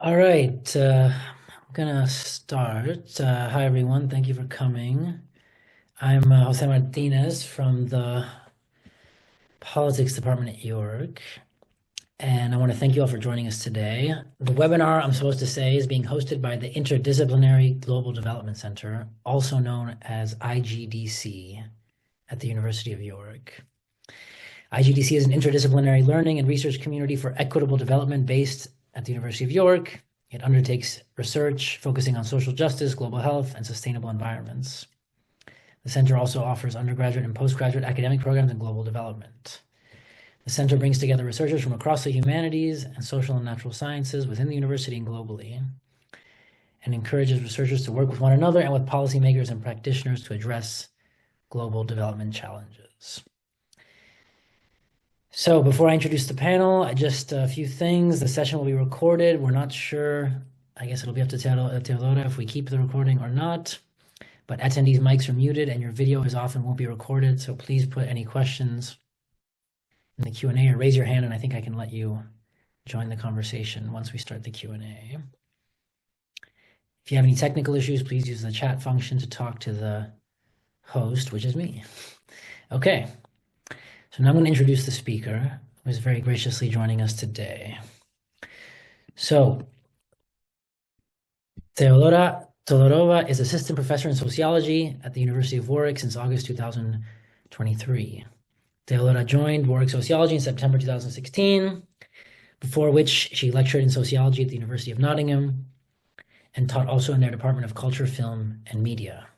All right, I'm gonna start. Hi, everyone. Thank you for coming. I'm Jose Martinez from the Politics Department at York, and I want to thank you all for joining us today. The webinar, I'm supposed to say, is being hosted by the Interdisciplinary Global Development Center, also known as IGDC, at the University of York. IGDC is an interdisciplinary learning and research community for equitable development based at the University of York. It undertakes research focusing on social justice, global health, and sustainable environments. The center also offers undergraduate and postgraduate academic programs in global development. The center brings together researchers from across the humanities and social and natural sciences within the university and globally, and encourages researchers to work with one another and with policymakers and practitioners to address global development challenges. So before I introduce the panel, just a few things. The session will be recorded. We're not sure. I guess it'll be up to Teodora if we keep the recording or not. But attendees' mics are muted and your video is off and won't be recorded. So please put any questions in the Q&A or raise your hand, and I think I can let you join the conversation once we start the Q&A. If you have any technical issues, please use the chat function to talk to the host, which is me. Okay. So now I'm going to introduce the speaker, who is very graciously joining us today. So, Teodora Todorova is assistant professor in sociology at the University of Warwick since August 2023. Teodora joined Warwick Sociology in September 2016, before which she lectured in sociology at the University of Nottingham and taught also in their Department of Culture, Film, and Media.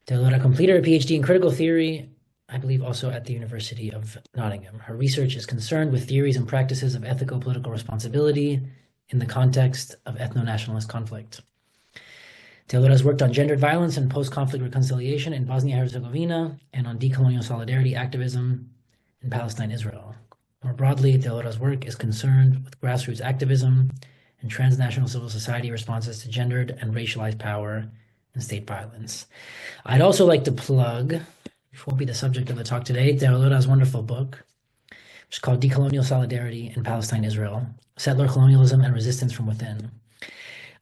Teodora completed her PhD in critical theory, I believe also at the University of Nottingham. Her research is concerned with theories and practices of ethical political responsibility in the context of ethno-nationalist conflict. Teodora has worked on gendered violence and post-conflict reconciliation in Bosnia-Herzegovina and on decolonial solidarity activism in Palestine-Israel. More broadly, Teodora's work is concerned with grassroots activism and transnational civil society responses to gendered and racialized power and state violence. I'd also like to plug, which won't be the subject of the talk today, Teodora's wonderful book, which is called Decolonial Solidarity in Palestine-Israel, Settler Colonialism and Resistance from Within.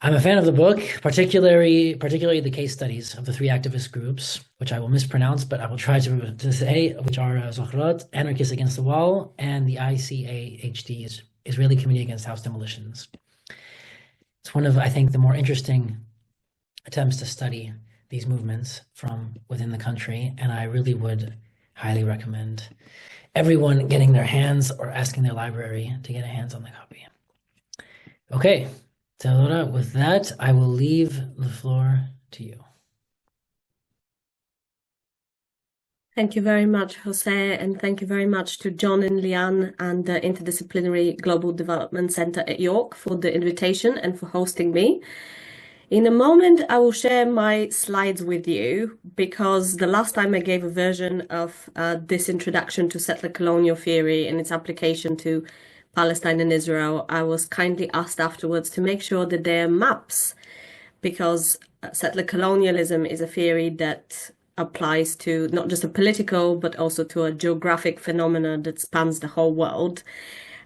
I'm a fan of the book, particularly the case studies of the three activist groups, which I will mispronounce, but I will try to say, which are Zochrot, Anarchists Against the Wall, and the ICAHD, Israeli Committee Against House Demolitions. It's one of, I think, the more interesting attempts to study these movements from within the country, and I really would highly recommend everyone getting their hands or asking their library to get a hands on the copy. Okay, Teodora, with that, I will leave the floor to you. Thank you very much, Jose, and thank you very much to John and Liane and the Interdisciplinary Global Development Center at York for the invitation and for hosting me. In a moment, I will share my slides with you because the last time I gave a version of this introduction to settler colonial theory and its application to Palestine and Israel, I was kindly asked afterwards to make sure that there are maps, because settler colonialism is a theory that applies to not just a political, but also to a geographic phenomenon that spans the whole world.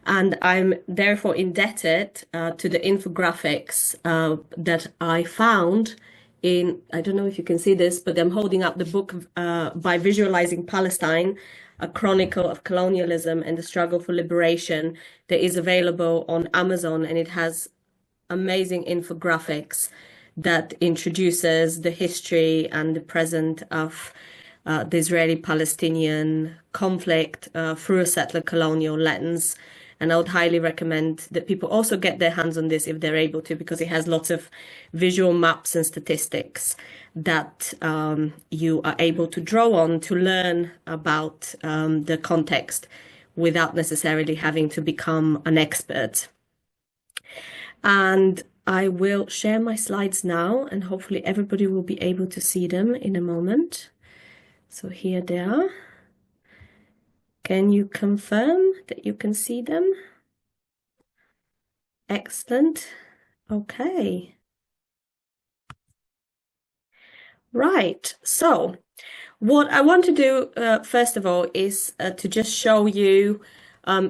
And I'm therefore indebted to the infographics that I found in, I don't know if you can see this, but I'm holding up the book by Visualizing Palestine, A Chronicle of Colonialism and the Struggle for Liberation, that is available on Amazon, and it has amazing infographics that introduces the history and the present of the Israeli-Palestinian conflict through a settler colonial lens. And I would highly recommend that people also get their hands on this if they're able to, because it has lots of visual maps and statistics that you are able to draw on to learn about the context without necessarily having to become an expert. And I will share my slides now, and hopefully everybody will be able to see them in a moment. So here they are. Can you confirm that you can see them? Excellent. Okay. Right. So what I want to do, first of all, is to just show you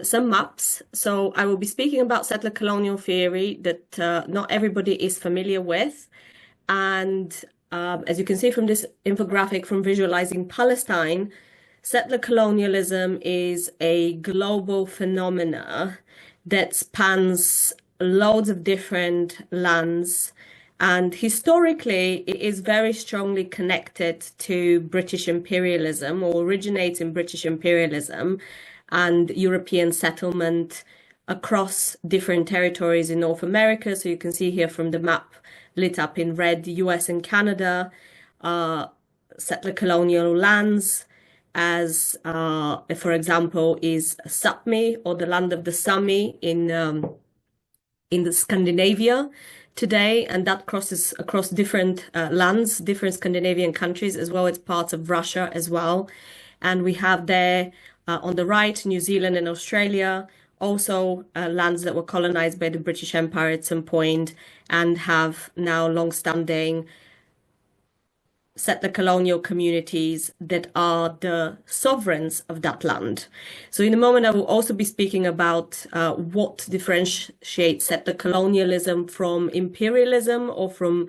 some maps. So I will be speaking about settler colonial theory that not everybody is familiar with. And as you can see from this infographic from Visualizing Palestine, settler colonialism is a global phenomena that spans loads of different lands. And historically, it is very strongly connected to British imperialism, or originates in British imperialism and European settlement across different territories in North America. So you can see here from the map lit up in red, the US and Canada, settler colonial lands, as for example, is Sapmi, or the land of the Sami in the Scandinavia today, and that crosses across different lands, different Scandinavian countries, as well as parts of Russia as well. And we have there on the right, New Zealand and Australia, also lands that were colonized by the British Empire at some point and have now long-standing settler colonial communities that are the sovereigns of that land. So in a moment, I will also be speaking about what differentiates settler colonialism from imperialism, or from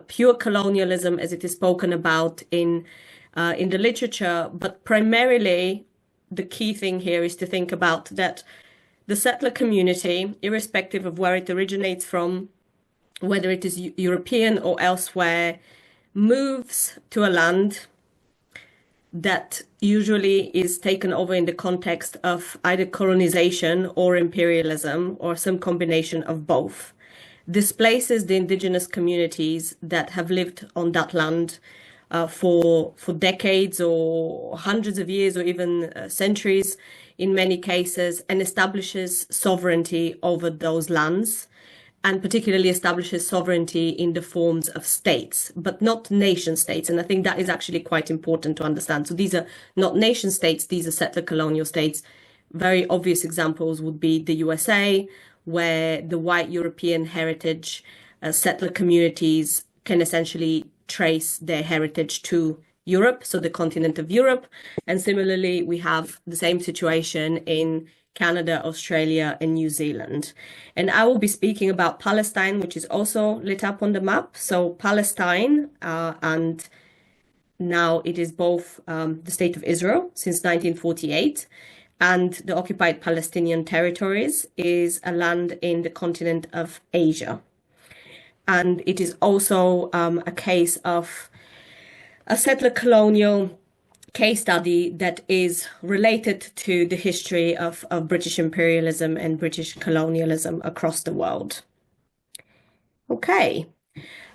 pure colonialism as it is spoken about in the literature. But primarily, the key thing here is to think about that the settler community, irrespective of where it originates from, whether it is European or elsewhere, moves to a land that usually is taken over in the context of either colonization or imperialism, or some combination of both, displaces the indigenous communities that have lived on that land for decades or hundreds of years, or even centuries in many cases, and establishes sovereignty over those lands, and particularly establishes sovereignty in the forms of states, but not nation states. And I think that is actually quite important to understand. So these are not nation states, these are settler colonial states. Very obvious examples would be the USA, where the white European heritage settler communities can essentially trace their heritage to Europe, so the continent of Europe. And similarly, we have the same situation in Canada, Australia, and New Zealand. And I will be speaking about Palestine, which is also lit up on the map. So Palestine, and now it is both the state of Israel since 1948, and the occupied Palestinian territories is a land in the continent of Asia. And it is also a case of a settler colonial case study that is related to the history of British imperialism and British colonialism across the world. Okay,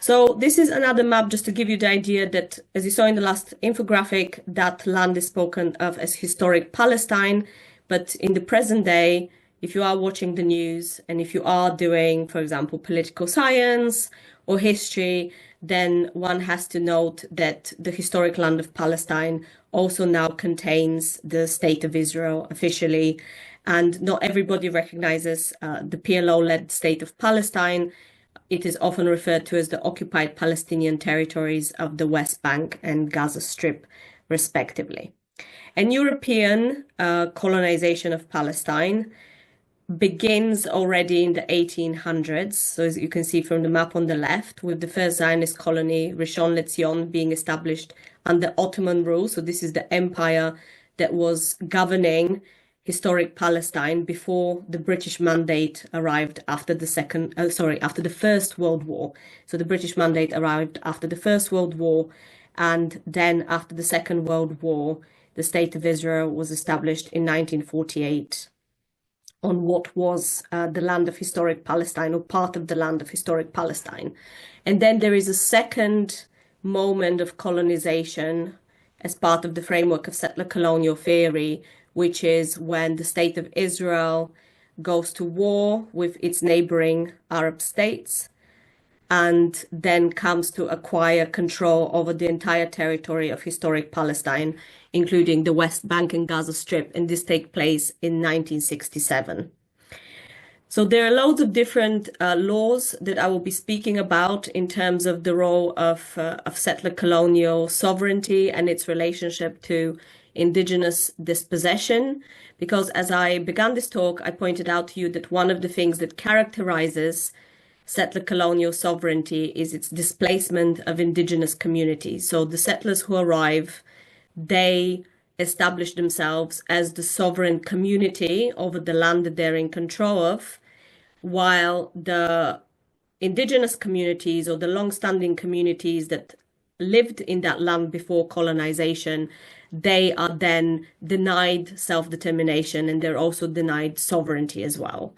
so this is another map just to give you the idea that, as you saw in the last infographic, that land is spoken of as historic Palestine. But in the present day, if you are watching the news and if you are doing, for example, political science or history, then one has to note that the historic land of Palestine also now contains the state of Israel officially. And not everybody recognizes the PLO-led state of Palestine. It is often referred to as the occupied Palestinian territories of the West Bank and Gaza Strip, respectively. And European colonization of Palestine begins already in the 1800s. So as you can see from the map on the left, with the first Zionist colony, Rishon LeZion, being established under Ottoman rule. So this is the empire that was governing historic Palestine before the British mandate arrived after the First World War. So the British mandate arrived after the First World War, and then after the Second World War, the State of Israel was established in 1948 on what was the land of historic Palestine, or part of the land of historic Palestine. And then there is a second moment of colonization as part of the framework of settler colonial theory, which is when the State of Israel goes to war with its neighboring Arab states, and then comes to acquire control over the entire territory of historic Palestine, including the West Bank and Gaza Strip, and this takes place in 1967. So there are loads of different laws that I will be speaking about in terms of the role of settler colonial sovereignty and its relationship to indigenous dispossession, because as I began this talk, I pointed out to you that one of the things that characterizes settler colonial sovereignty is its displacement of indigenous communities. So the settlers who arrive, they establish themselves as the sovereign community over the land that they're in control of, while the indigenous communities or the long-standing communities that lived in that land before colonization, they are then denied self-determination, and they're also denied sovereignty as well.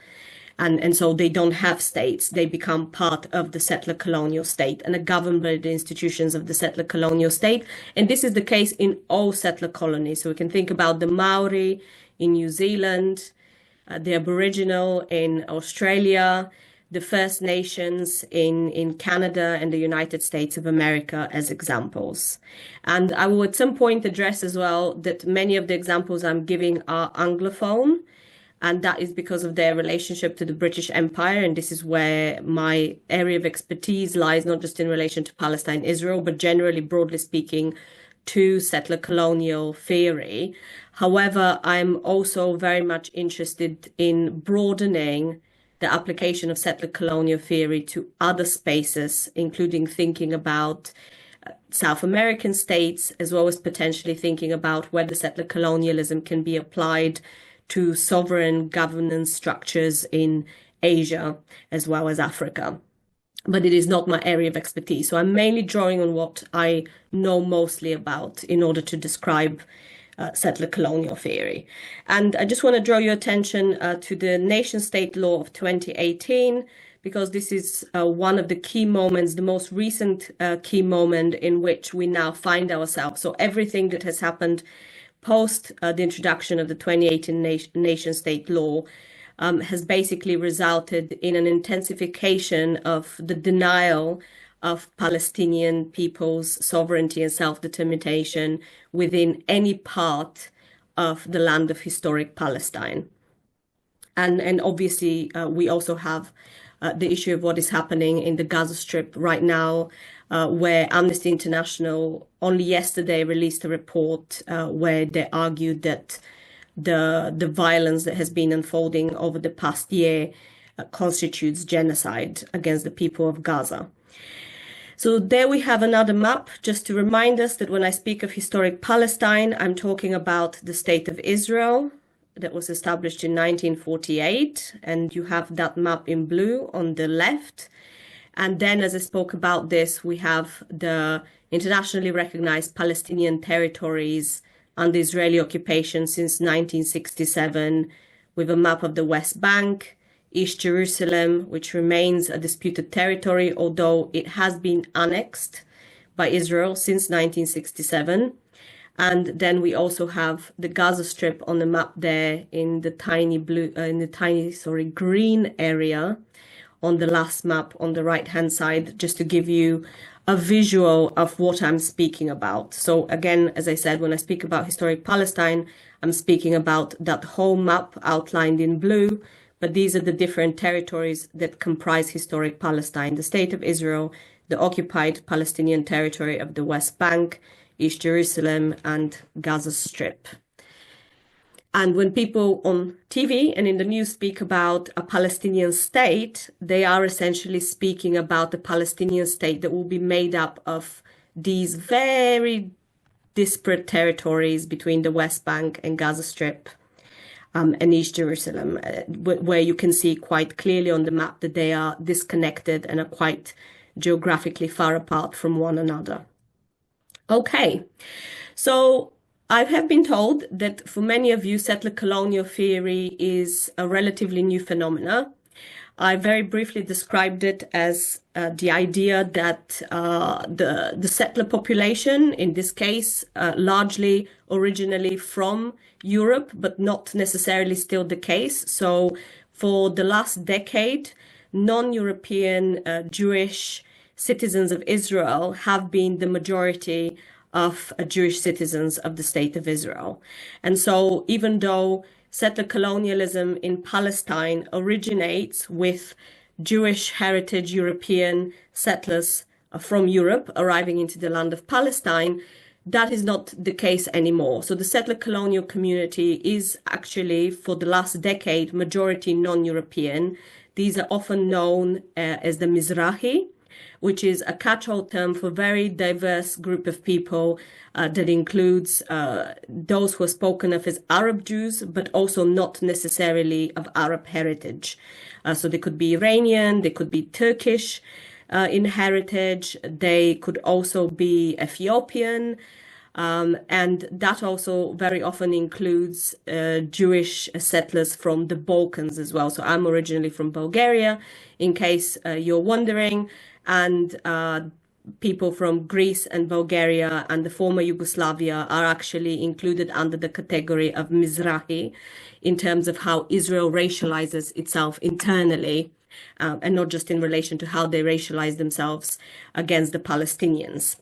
And so they don't have states. They become part of the settler colonial state and are governed by the institutions of the settler colonial state. And this is the case in all settler colonies. So we can think about the Maori in New Zealand, the Aboriginal in Australia, the First Nations in Canada and the United States of America as examples. And I will at some point address as well that many of the examples I'm giving are Anglophone, and that is because of their relationship to the British Empire. And this is where my area of expertise lies, not just in relation to Palestine-Israel, but generally, broadly speaking, to settler colonial theory. However, I'm also very much interested in broadening the application of settler colonial theory to other spaces, including thinking about South American states, as well as potentially thinking about whether settler colonialism can be applied to sovereign governance structures in Asia as well as Africa. But it is not my area of expertise. So I'm mainly drawing on what I know mostly about in order to describe settler colonial theory. And I just want to draw your attention to the nation-state law of 2018, because this is one of the key moments, the most recent key moment in which we now find ourselves. So everything that has happened post the introduction of the 2018 nation-state law has basically resulted in an intensification of the denial of Palestinian people's sovereignty and self-determination within any part of the land of historic Palestine. And obviously, we also have the issue of what is happening in the Gaza Strip right now, where Amnesty International only yesterday released a report where they argued that the violence that has been unfolding over the past year constitutes genocide against the people of Gaza. So there we have another map, just to remind us that when I speak of historic Palestine, I'm talking about the State of Israel that was established in 1948, and you have that map in blue on the left. And then, as I spoke about this, we have the internationally recognized Palestinian territories under Israeli occupation since 1967, with a map of the West Bank, East Jerusalem, which remains a disputed territory, although it has been annexed by Israel since 1967. And then we also have the Gaza Strip on the map there in the tiny green area on the last map on the right-hand side, just to give you a visual of what I'm speaking about. So again, as I said, when I speak about historic Palestine, I'm speaking about that whole map outlined in blue, but these are the different territories that comprise historic Palestine: the State of Israel, the occupied Palestinian territory of the West Bank, East Jerusalem, and Gaza Strip. And when people on TV and in the news speak about a Palestinian state, they are essentially speaking about the Palestinian state that will be made up of these very disparate territories between the West Bank and Gaza Strip and East Jerusalem, where you can see quite clearly on the map that they are disconnected and are quite geographically far apart from one another. Okay, so I have been told that for many of you, settler colonial theory is a relatively new phenomena. I very briefly described it as the idea that the settler population, in this case, largely originally from Europe, but not necessarily still the case. So for the last decade, non-European Jewish citizens of Israel have been the majority of Jewish citizens of the State of Israel. And so even though settler colonialism in Palestine originates with Jewish heritage European settlers from Europe arriving into the land of Palestine, that is not the case anymore. So the settler colonial community is actually, for the last decade, majority non-European. These are often known as the Mizrahi, which is a catch-all term for a very diverse group of people that includes those who are spoken of as Arab Jews, but also not necessarily of Arab heritage. So they could be Iranian, they could be Turkish in heritage, they could also be Ethiopian, and that also very often includes Jewish settlers from the Balkans as well. So I'm originally from Bulgaria, in case you're wondering, and people from Greece and Bulgaria and the former Yugoslavia are actually included under the category of Mizrahi in terms of how Israel racializes itself internally, and not just in relation to how they racialize themselves against the Palestinians.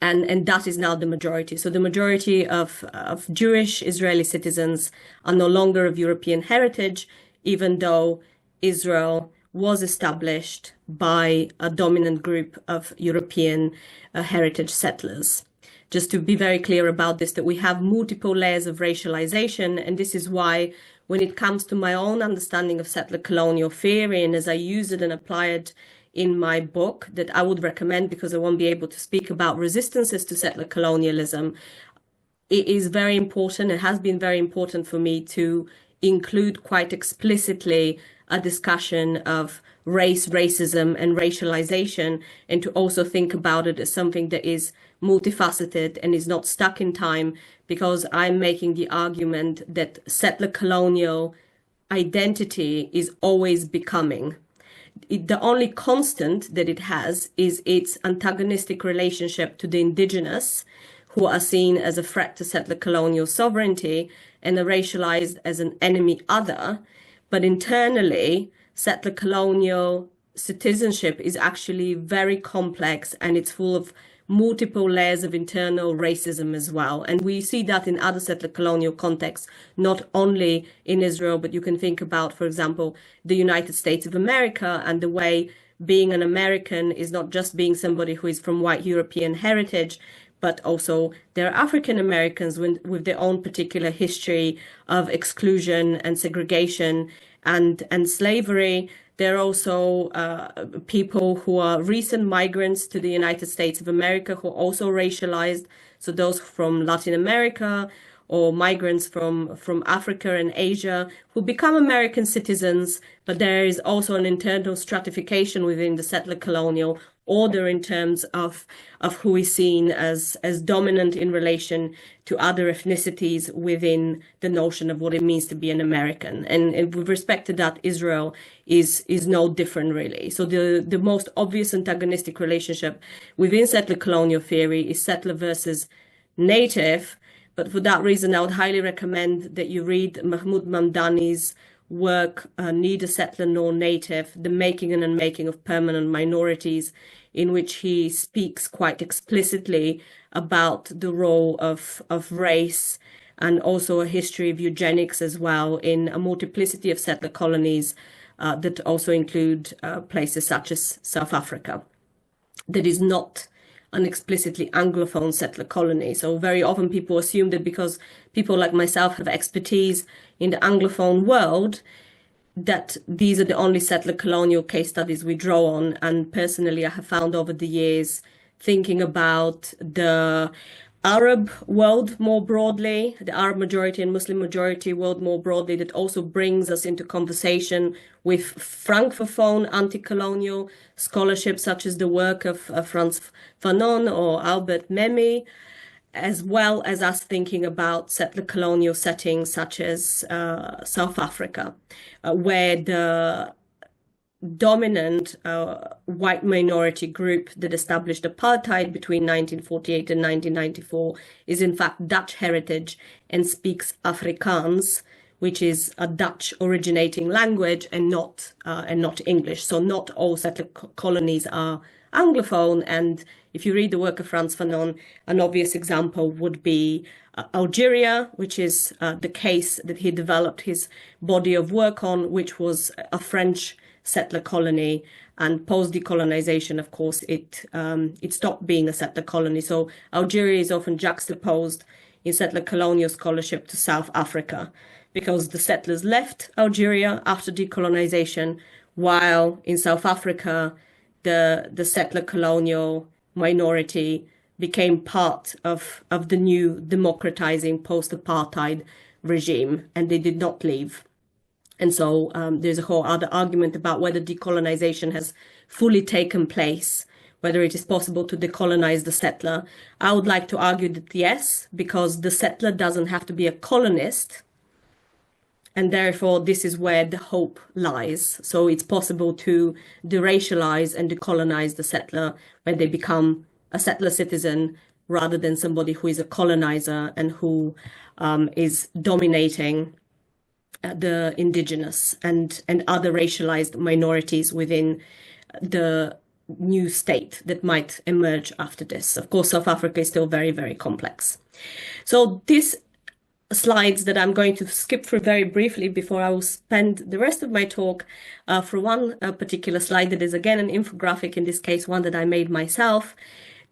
And that is now the majority. So the majority of Jewish Israeli citizens are no longer of European heritage, even though Israel was established by a dominant group of European heritage settlers. Just to be very clear about this, that we have multiple layers of racialization, and this is why when it comes to my own understanding of settler colonial theory, and as I use it and apply it in my book that I would recommend, because I won't be able to speak about resistances to settler colonialism, it is very important, it has been very important for me to include quite explicitly a discussion of race, racism, and racialization, and to also think about it as something that is multifaceted and is not stuck in time, because I'm making the argument that settler colonial identity is always becoming. The only constant that it has is its antagonistic relationship to the indigenous, who are seen as a threat to settler colonial sovereignty and are racialized as an enemy other. But internally, settler colonial citizenship is actually very complex, and it's full of multiple layers of internal racism as well. And we see that in other settler colonial contexts, not only in Israel, but you can think about, for example, the United States of America, and the way being an American is not just being somebody who is from white European heritage, but also they're African Americans with their own particular history of exclusion and segregation and slavery. There are also people who are recent migrants to the United States of America who are also racialized. So those from Latin America or migrants from Africa and Asia who become American citizens, but there is also an internal stratification within the settler colonial order in terms of who is seen as dominant in relation to other ethnicities within the notion of what it means to be an American. And with respect to that, Israel is no different, really. So the most obvious antagonistic relationship within settler colonial theory is settler versus native. But for that reason, I would highly recommend that you read Mahmoud Mamdani's work, Neither Settler Nor Native, The Making and Unmaking of Permanent Minorities, in which he speaks quite explicitly about the role of race and also a history of eugenics as well in a multiplicity of settler colonies that also include places such as South Africa. That is not an explicitly Anglophone settler colony. So very often people assume that because people like myself have expertise in the Anglophone world, that these are the only settler colonial case studies we draw on. And personally, I have found over the years, thinking about the Arab world more broadly, the Arab majority and Muslim majority world more broadly, that also brings us into conversation with Francophone anti-colonial scholarship, such as the work of Frantz Fanon or Albert Memmi, as well as us thinking about settler colonial settings such as South Africa, where the dominant white minority group that established apartheid between 1948 and 1994 is in fact Dutch heritage and speaks Afrikaans, which is a Dutch originating language, and not English. So not all settler colonies are Anglophone. And if you read the work of Frantz Fanon, an obvious example would be Algeria, which is the case that he developed his body of work on, which was a French settler colony. And post-decolonization, of course, it stopped being a settler colony. So Algeria is often juxtaposed in settler colonial scholarship to South Africa, because the settlers left Algeria after decolonization, while in South Africa, the settler colonial minority became part of the new democratizing post-apartheid regime, and they did not leave. And so there's a whole other argument about whether decolonization has fully taken place, whether it is possible to decolonize the settler. I would like to argue that yes, because the settler doesn't have to be a colonist. And therefore, this is where the hope lies. So it's possible to deracialize and decolonize the settler when they become a settler citizen rather than somebody who is a colonizer and who is dominating the indigenous and other racialized minorities within the new state that might emerge after this. Of course, South Africa is still very, very complex. So these slides that I'm going to skip through very briefly before I will spend the rest of my talk for one particular slide that is, again, an infographic, in this case, one that I made myself.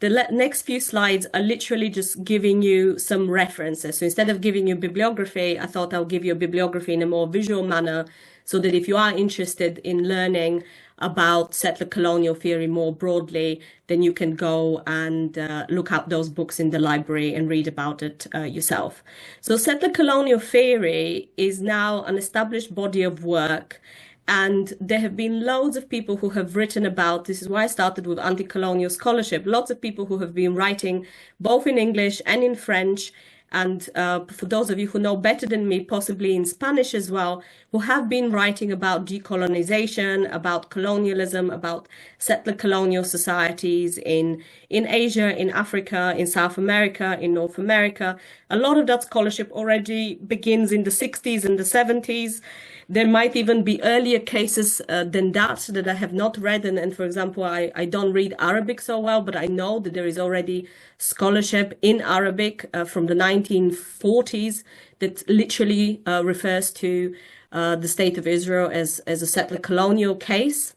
The next few slides are literally just giving you some references. So instead of giving you bibliography, I thought I'll give you a bibliography in a more visual manner, so that if you are interested in learning about settler colonial theory more broadly, then you can go and look up those books in the library and read about it yourself. So settler colonial theory is now an established body of work, and there have been loads of people who have written about, this is why I started with anti-colonial scholarship, lots of people who have been writing both in English and in French, and for those of you who know better than me, possibly in Spanish as well, who have been writing about decolonization, about colonialism, about settler colonial societies in Asia, in Africa, in South America, in North America. A lot of that scholarship already begins in the 60s and the 70s. There might even be earlier cases than that I have not read. And for example, I don't read Arabic so well, but I know that there is already scholarship in Arabic from the 1940s that literally refers to the state of Israel as a settler colonial case.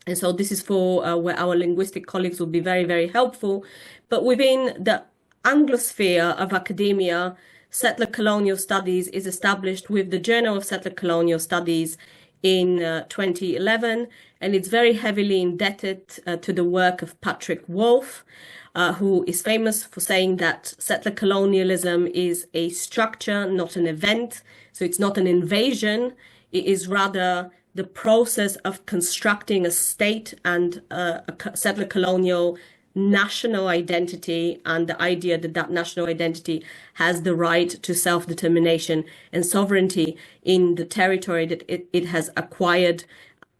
And so this is for where our linguistic colleagues will be very, very helpful. But within the Anglosphere of academia, settler colonial studies is established with the Journal of Settler Colonial Studies in 2011, and it's very heavily indebted to the work of Patrick Wolf, who is famous for saying that settler colonialism is a structure, not an event. So it's not an invasion, it is rather the process of constructing a state and a settler colonial national identity, and the idea that that national identity has the right to self-determination and sovereignty in the territory that it has acquired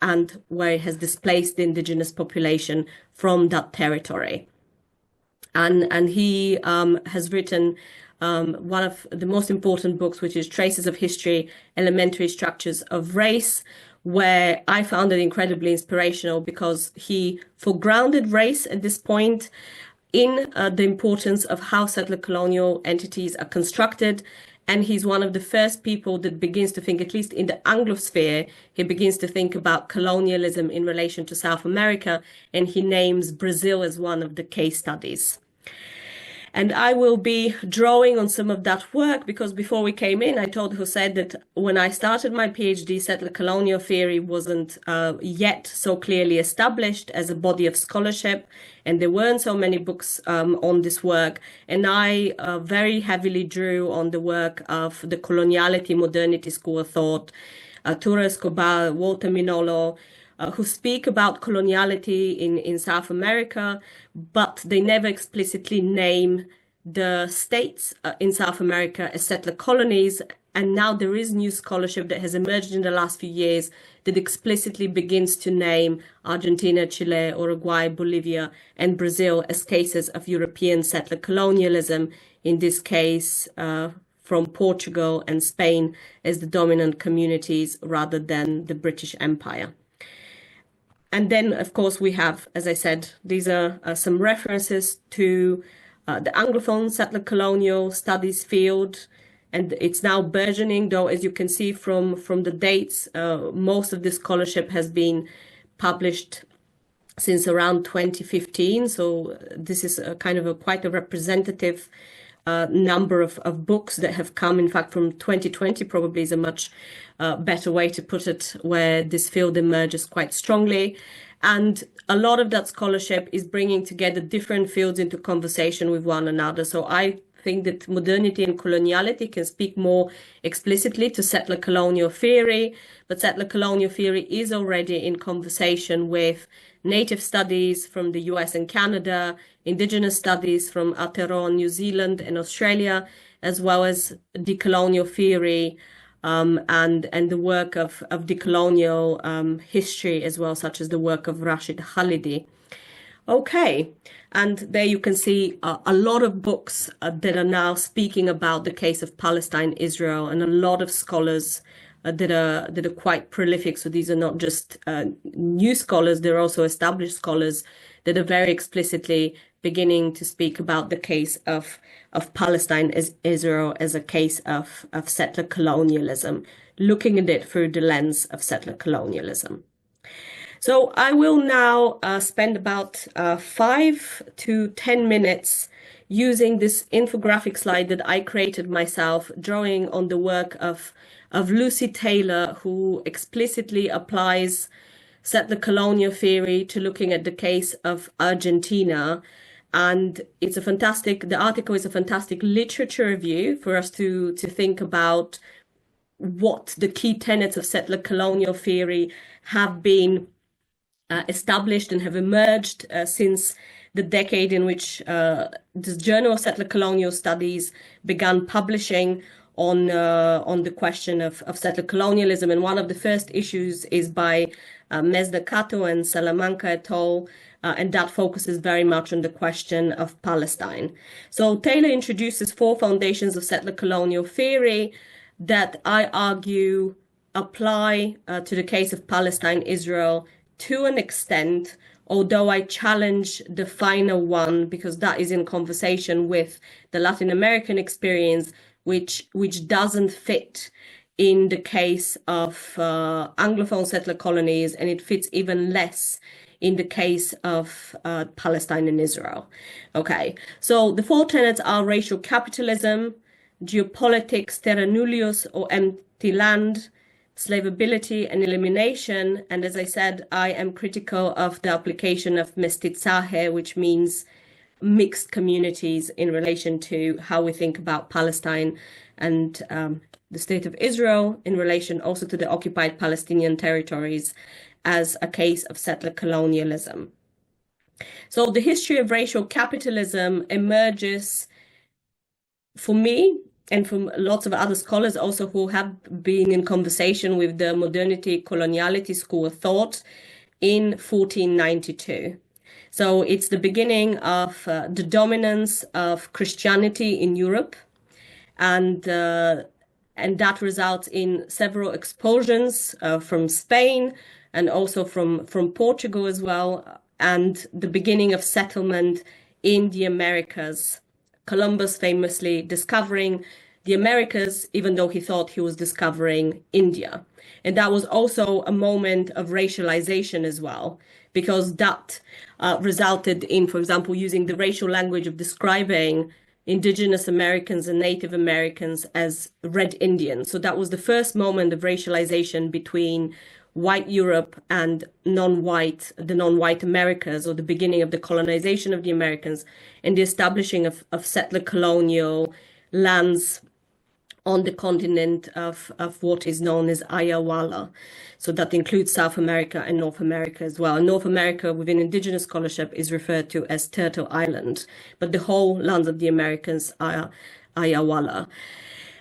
and where it has displaced the indigenous population from that territory. And he has written one of the most important books, which is Traces of History, Elementary Structures of Race, where I found it incredibly inspirational because he foregrounded race at this point in the importance of how settler colonial entities are constructed. And he's one of the first people that begins to think, at least in the Anglosphere, he begins to think about colonialism in relation to South America, and he names Brazil as one of the case studies. And I will be drawing on some of that work because before we came in, I told Jose that when I started my PhD, settler colonial theory wasn't yet so clearly established as a body of scholarship, and there weren't so many books on this work. And I very heavily drew on the work of the coloniality modernity school of thought, Arturo Escobar, Walter Minolo, who speak about coloniality in South America, but they never explicitly name the states in South America as settler colonies. And now there is new scholarship that has emerged in the last few years that explicitly begins to name Argentina, Chile, Uruguay, Bolivia, and Brazil as cases of European settler colonialism, in this case from Portugal and Spain as the dominant communities rather than the British Empire. And then, of course, we have, as I said, these are some references to the Anglophone settler colonial studies field, and it's now burgeoning, though, as you can see from the dates, most of this scholarship has been published since around 2015. So this is a kind of quite a representative number of books that have come, in fact, from 2020 probably is a much better way to put it, where this field emerges quite strongly. And a lot of that scholarship is bringing together different fields into conversation with one another. So I think that modernity and coloniality can speak more explicitly to settler colonial theory, but settler colonial theory is already in conversation with native studies from the US and Canada, indigenous studies from Aotearoa, New Zealand and Australia, as well as decolonial theory and the work of decolonial history as well, such as the work of Rashid Khalidi. Okay, and there you can see a lot of books that are now speaking about the case of Palestine-Israel, and a lot of scholars that are quite prolific. So these are not just new scholars, they're also established scholars that are very explicitly beginning to speak about the case of Palestine-Israel as a case of settler colonialism, looking at it through the lens of settler colonialism. So I will now spend about 5 to 10 minutes using this infographic slide that I created myself, drawing on the work of Lucy Taylor, who explicitly applies settler colonial theory to looking at the case of Argentina. And it's a fantastic, the article is a fantastic literature review for us to think about what the key tenets of settler colonial theory have been established and have emerged since the decade in which the Journal of Settler Colonial Studies began publishing on the question of settler colonialism. And one of the first issues is by Mezdacato and Salamanca et al., and that focuses very much on the question of Palestine. So Taylor introduces 4 foundations of settler colonial theory that I argue apply to the case of Palestine-Israel to an extent, although I challenge the final one, because that is in conversation with the Latin American experience, which doesn't fit in the case of Anglophone settler colonies, and it fits even less in the case of Palestine and Israel. Okay, so the 4 tenets are racial capitalism, geopolitics, terra nullius or empty land, slavability and elimination. And as I said, I am critical of the application of mestizaje, which means mixed communities, in relation to how we think about Palestine and the state of Israel, in relation also to the occupied Palestinian territories, as a case of settler colonialism. So the history of racial capitalism emerges, for me, and from lots of other scholars also who have been in conversation with the modernity coloniality school of thought, in 1492. So it's the beginning of the dominance of Christianity in Europe, and that results in several expulsions from Spain and also from Portugal as well, and the beginning of settlement in the Americas. Columbus famously discovering the Americas, even though he thought he was discovering India. And that was also a moment of racialization as well, because that resulted in, for example, using the racial language of describing indigenous Americans and Native Americans as Red Indians. So that was the first moment of racialization between white Europe and the non-white Americas, or the beginning of the colonization of the Americans and the establishing of settler colonial lands on the continent of what is known as Ayawala. So that includes South America and North America as well. And North America within indigenous scholarship is referred to as Turtle Island, but the whole lands of the Americans are Ayawala.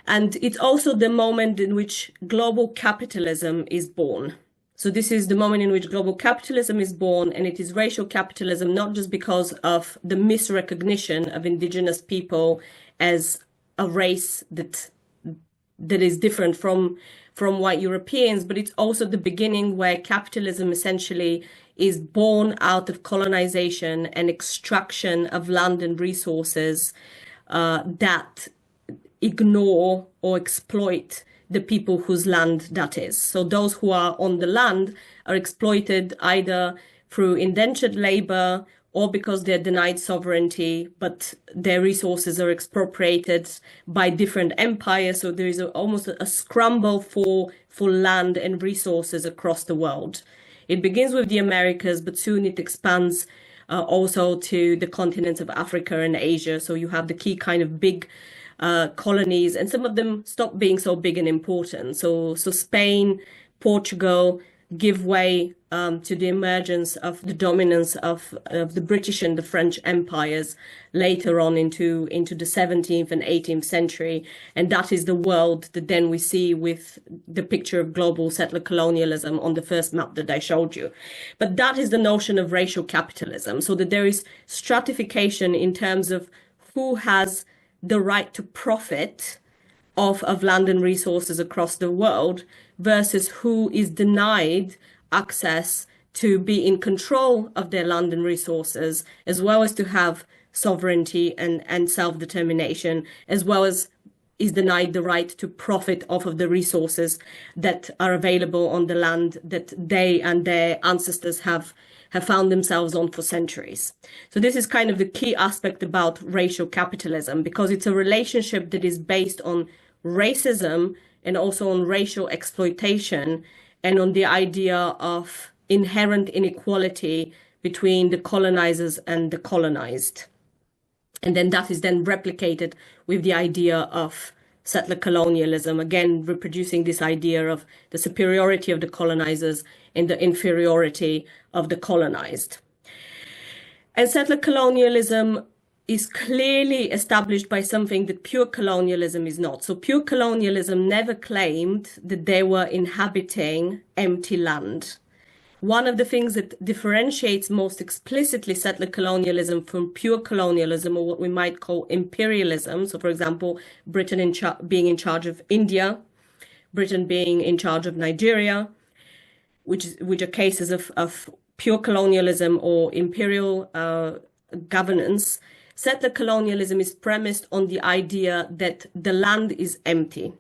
And it's also the moment in which global capitalism is born. So this is the moment in which global capitalism is born, and it is racial capitalism, not just because of the misrecognition of indigenous people as a race that is different from from white Europeans, but it's also the beginning where capitalism essentially is born out of colonization and extraction of land and resources that ignore or exploit the people whose land that is. So those who are on the land are exploited either through indentured labor or because they're denied sovereignty, but their resources are expropriated by different empires. So there is almost a scramble for land and resources across the world. It begins with the Americas, but soon it expands also to the continents of Africa and Asia. So you have the key kind of big colonies, and some of them stop being so big and important. So Spain, Portugal give way to the emergence of the dominance of the British and the French empires later on into the 17th and 18th century. And that is the world that then we see with the picture of global settler colonialism on the first map that I showed you. But that is the notion of racial capitalism, so that there is stratification in terms of who has the right to profit of land and resources across the world versus who is denied access to be in control of their land and resources, as well as to have sovereignty and self-determination, as well as is denied the right to profit off of the resources that are available on the land that they and their ancestors have found themselves on for centuries. So this is kind of the key aspect about racial capitalism, because it's a relationship that is based on racism and also on racial exploitation and on the idea of inherent inequality between the colonizers and the colonized. And then that is then replicated with the idea of settler colonialism, again reproducing this idea of the superiority of the colonizers and the inferiority of the colonized. And settler colonialism is clearly established by something that pure colonialism is not. So pure colonialism never claimed that they were inhabiting empty land. One of the things that differentiates most explicitly settler colonialism from pure colonialism, or what we might call imperialism, so for example, Britain being in charge of India, Britain being in charge of Nigeria, which are cases of pure colonialism or imperial governance. Settler colonialism is premised on the idea that the land is empty.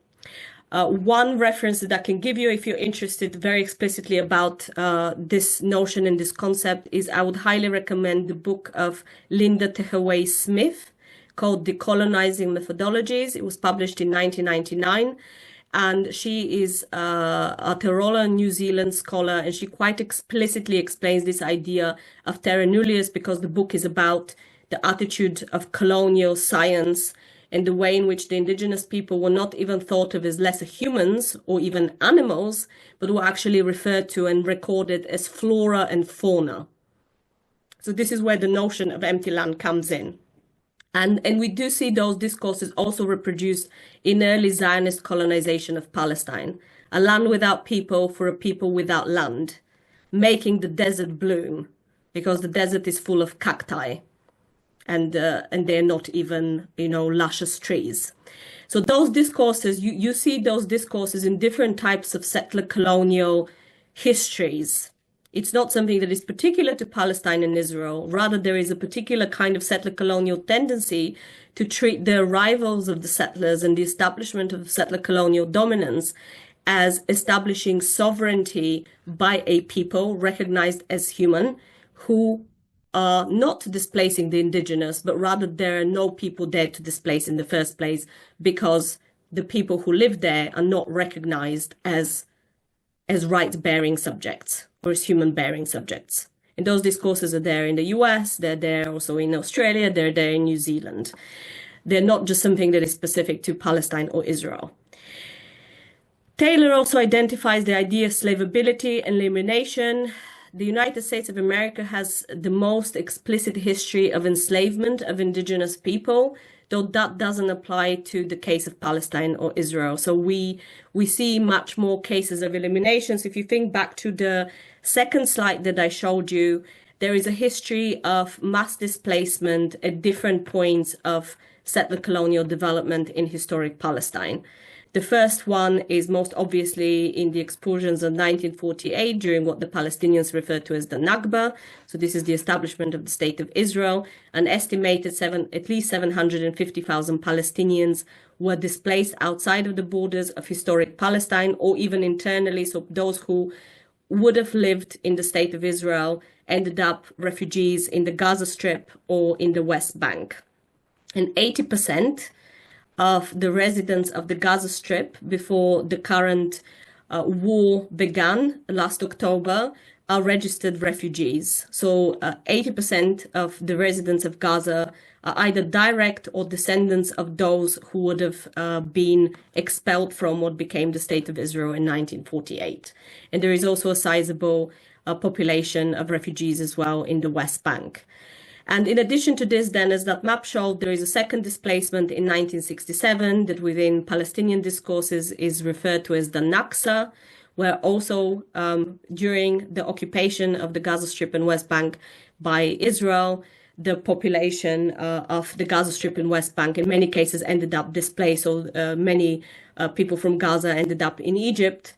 One reference that I can give you, if you're interested very explicitly about this notion and this concept, is I would highly recommend the book of Linda Tehaway Smith called Decolonizing Methodologies. It was published in 1999. And she is a Aotearoa New Zealand scholar, and she quite explicitly explains this idea of terra nullius, because the book is about the attitude of colonial science and the way in which the indigenous people were not even thought of as lesser humans or even animals, but were actually referred to and recorded as flora and fauna. So this is where the notion of empty land comes in. And we do see those discourses also reproduced in early Zionist colonization of Palestine, a land without people for a people without land, making the desert bloom, because the desert is full of cacti, and they're not even, luscious trees. So those discourses, you see those discourses in different types of settler colonial histories. It's not something that is particular to Palestine and Israel. Rather, there is a particular kind of settler colonial tendency to treat the arrivals of the settlers and the establishment of settler colonial dominance as establishing sovereignty by a people recognized as human, who are not displacing the indigenous, but rather there are no people there to displace in the first place, because the people who live there are not recognized as rights-bearing subjects or as human-bearing subjects. And those discourses are there in the US, they're there also in Australia, they're there in New Zealand. They're not just something that is specific to Palestine or Israel. Taylor also identifies the idea of slavability and elimination. The United States of America has the most explicit history of enslavement of indigenous people, though that doesn't apply to the case of Palestine or Israel. So we see much more cases of eliminations. If you think back to the second slide that I showed you, there is a history of mass displacement at different points of settler colonial development in historic Palestine. The first one is most obviously in the expulsions of 1948 during what the Palestinians refer to as the Nakba. So this is the establishment of the State of Israel. An estimated at least 750,000 Palestinians were displaced outside of the borders of historic Palestine or even internally. So those who would have lived in the State of Israel ended up refugees in the Gaza Strip or in the West Bank. And 80% of the residents of the Gaza Strip before the current war began last October are registered refugees. So 80% of the residents of Gaza are either direct or descendants of those who would have been expelled from what became the State of Israel in 1948. And there is also a sizable population of refugees as well in the West Bank. And in addition to this, then, as that map showed, there is a second displacement in 1967 that within Palestinian discourses is referred to as the Naksa, where also during the occupation of the Gaza Strip and West Bank by Israel, the population of the Gaza Strip and West Bank in many cases ended up displaced. So many people from Gaza ended up in Egypt,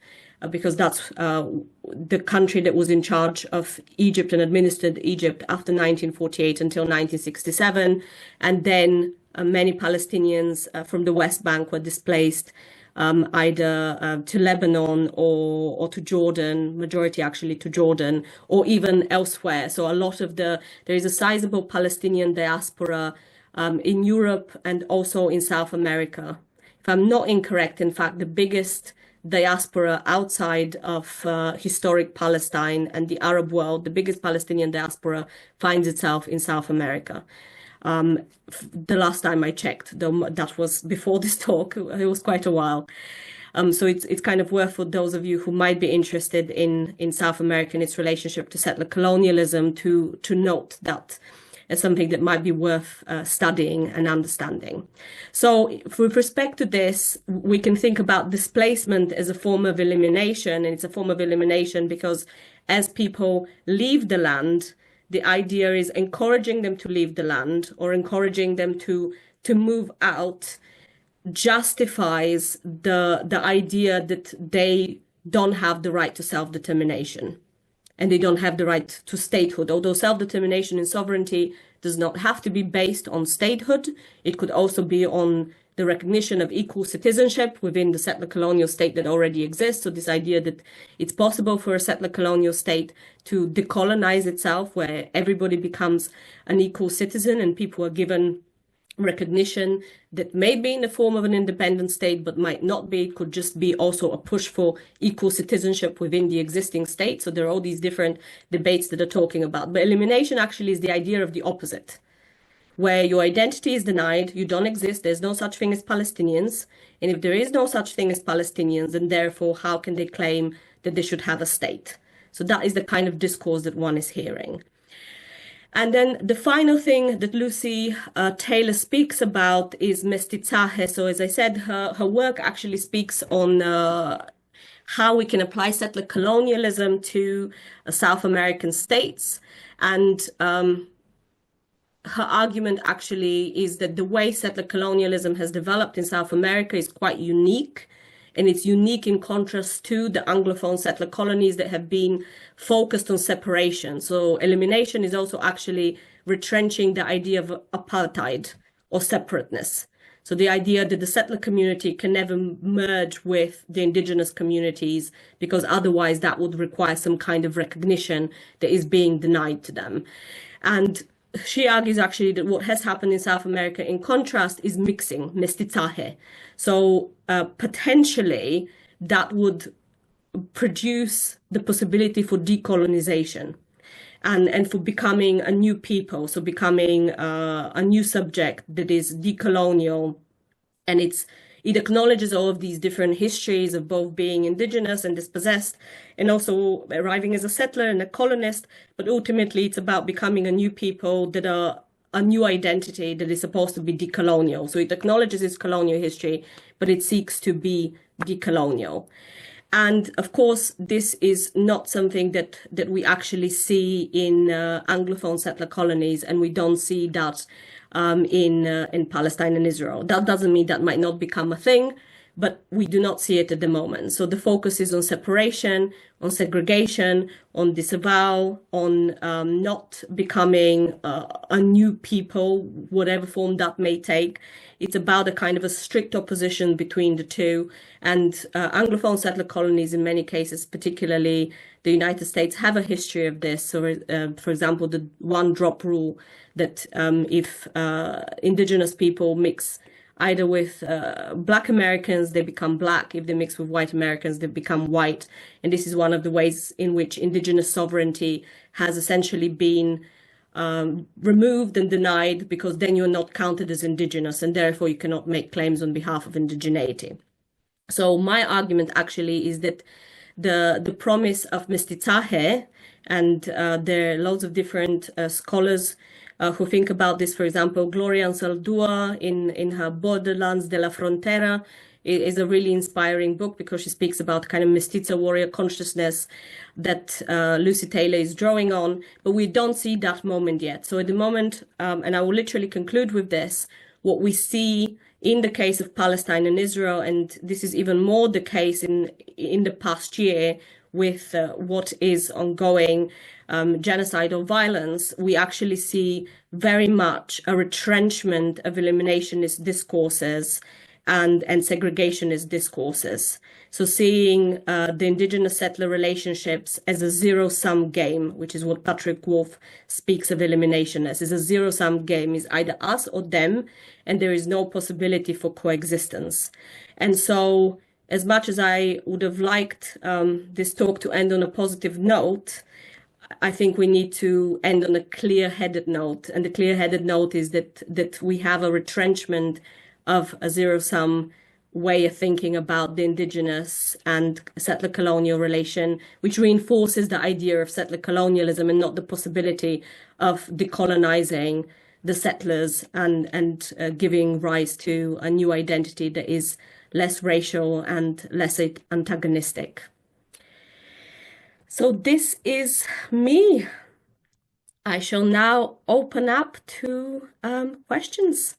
because that's the country that was in charge of Egypt and administered Egypt after 1948 until 1967. And then many Palestinians from the West Bank were displaced either to Lebanon or to Jordan, majority actually to Jordan, or even elsewhere. So there is a sizable Palestinian diaspora in Europe and also in South America. If I'm not incorrect, in fact, the biggest diaspora outside of historic Palestine and the Arab world, the biggest Palestinian diaspora finds itself in South America. The last time I checked, though that was before this talk, it was quite a while. So it's kind of worth for those of you who might be interested in South America and its relationship to settler colonialism to note that as something that might be worth studying and understanding. So with respect to this, we can think about displacement as a form of elimination, and it's a form of elimination because as people leave the land, the idea is encouraging them to leave the land or encouraging them to move out justifies the idea that they don't have the right to self-determination. And they don't have the right to statehood, although self-determination and sovereignty does not have to be based on statehood. It could also be on the recognition of equal citizenship within the settler colonial state that already exists. So this idea that it's possible for a settler colonial state to decolonize itself, where everybody becomes an equal citizen and people are given recognition that may be in the form of an independent state, but might not be. It could just be also a push for equal citizenship within the existing state. So there are all these different debates that are talking about. But elimination actually is the idea of the opposite, where your identity is denied, you don't exist, there's no such thing as Palestinians. And if there is no such thing as Palestinians, then therefore, how can they claim that they should have a state? So that is the kind of discourse that one is hearing. And then the final thing that Lucy Taylor speaks about is mestizaje. So as I said, her work actually speaks on how we can apply settler colonialism to South American states. And her argument actually is that the way settler colonialism has developed in South America is quite unique. And it's unique in contrast to the Anglophone settler colonies that have been focused on separation. So elimination is also actually retrenching the idea of apartheid or separateness. So the idea that the settler community can never merge with the indigenous communities because otherwise that would require some kind of recognition that is being denied to them. And she argues actually that what has happened in South America in contrast is mixing, mestizaje. So potentially that would produce the possibility for decolonization and for becoming a new people. So becoming a new subject that is decolonial. And it acknowledges all of these different histories of both being indigenous and dispossessed, and also arriving as a settler and a colonist. But ultimately, it's about becoming a new people that are a new identity that is supposed to be decolonial. So it acknowledges its colonial history, but it seeks to be decolonial. And of course, this is not something that we actually see in Anglophone settler colonies, and we don't see that in Palestine and Israel. That doesn't mean that might not become a thing, but we do not see it at the moment. So the focus is on separation, on segregation, on disavowal, on not becoming a new people, whatever form that may take. It's about a kind of a strict opposition between the two. And Anglophone settler colonies, in many cases, particularly the United States, have a history of this. So, for example, the one-drop rule that if indigenous people mix either with Black Americans, they become Black. If they mix with white Americans, they become white. And this is one of the ways in which indigenous sovereignty has essentially been removed and denied, because then you're not counted as indigenous, and therefore you cannot make claims on behalf of indigeneity. So my argument actually is that the promise of mestizaje, and there are loads of different scholars who think about this. For example, Gloria Ansaldúa in her Borderlands de la Frontera is a really inspiring book, because she speaks about kind of mestiza warrior consciousness that Lucy Taylor is drawing on, but we don't see that moment yet. So at the moment, and I will literally conclude with this, what we see in the case of Palestine and Israel, and this is even more the case in the past year with what is ongoing genocidal violence, we actually see very much a retrenchment of eliminationist discourses and segregationist discourses. So seeing the indigenous settler relationships as a zero-sum game, which is what Patrick Wolf speaks of elimination as, is a zero-sum game, is either us or them, and there is no possibility for coexistence. And so as much as I would have liked this talk to end on a positive note, I think we need to end on a clear-headed note. And the clear-headed note is that we have a retrenchment of a zero-sum way of thinking about the indigenous and settler colonial relation, which reinforces the idea of settler colonialism and not the possibility of decolonizing the settlers and giving rise to a new identity that is less racial and less antagonistic. So this is me. I shall now open up to questions.